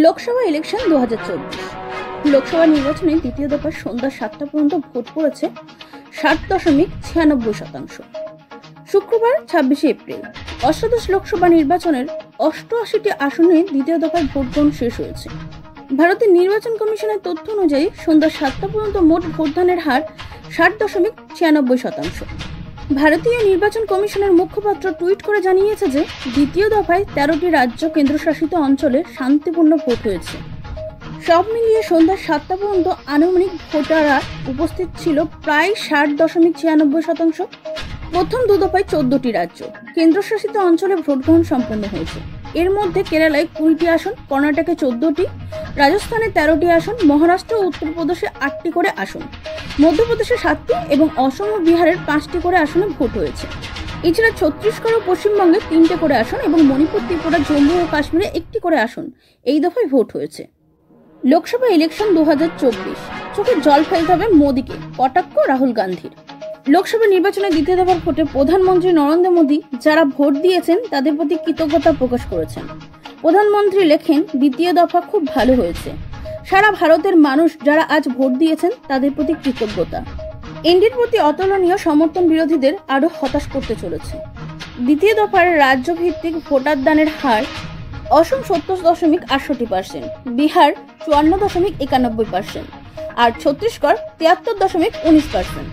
Lok Sabha election 2024। Lok Sabha নির্বাচনে দ্বিতীয় দফায় সন্ধ্যা 7টা পর্যন্ত ভোট পড়েছে 60.96%। শুক্রবার 26 এপ্রিল অষ্টাদশ লোকসভা নির্বাচনের 88টি আসনে দ্বিতীয় দফায় ভোট গ্রহণ শেষ হয়েছে। ভারতের নির্বাচন কমিশনের তথ্য অনুযায়ী সন্ধ্যা 7টা পর্যন্ত মোট ভোটদানের হার 60.96%। ভারতীয় নির্বাচন কমিশনের মুখপাত্র টুইট করে জানিয়েছে যে দ্বিতীয় দফায় 13টি রাজ্য কেন্দ্রশাসিত অঞ্চলে শান্তিপূর্ণ ভোট হয়েছে। সব মিলিয়ে সন্ধ্যা 7টা পর্যন্ত আনুমানিক ভোটাররা উপস্থিত ছিল প্রায় 60.96%। প্রথম দু দফায় 14টি রাজ্য কেন্দ্রশাসিত অঞ্চলে ভোট গ্রহণ সম্পন্ন হয়েছে। এর মধ্যে কেরালায় 20টি আসন, কর্ণাটকে 14টি, রাজস্থানে 13টি আসন, মহারাষ্ট্র ও উত্তরপ্রদেশে 8টি করে আসন, মধ্যপ্রদেশে 7টি এবং অসম ও বিহারের 5টি করে আসনে ভোট হয়েছে। এছাড়া ছত্তিশগড় ও পশ্চিমবঙ্গে 3টে করে আসন এবং মণিপুর, ত্রিপুরা, জম্মু ও কাশ্মীরে 1টি করে আসন এই দফায় ভোট হয়েছে। লোকসভা ইলেকশন 2024, চোখে জল ফেলতে হবে মোদীকে, কটাক্ষ রাহুল গান্ধীর। লোকসভা নির্বাচনে দ্বিতীয় দফার ভোটে প্রধানমন্ত্রী নরেন্দ্র মোদী যারা ভোট দিয়েছেন তাদের প্রতি কৃতজ্ঞতা প্রকাশ করেছেন। প্রধানমন্ত্রী লেখেন, দ্বিতীয় দফা খুব ভালো হয়েছে। সারা ভারতের মানুষ যারা আজ ভোট দিয়েছেন তাদের প্রতি কৃতজ্ঞতা। এনডির প্রতি অতুলনীয় সমর্থন বিরোধীদের আরও হতাশ করতে চলেছে। দ্বিতীয় দফার রাজ্য ভিত্তিক ভোটার দানের হার অসম 70.68%, বিহার 54.91% আর ছত্তিশগড় 73.19%।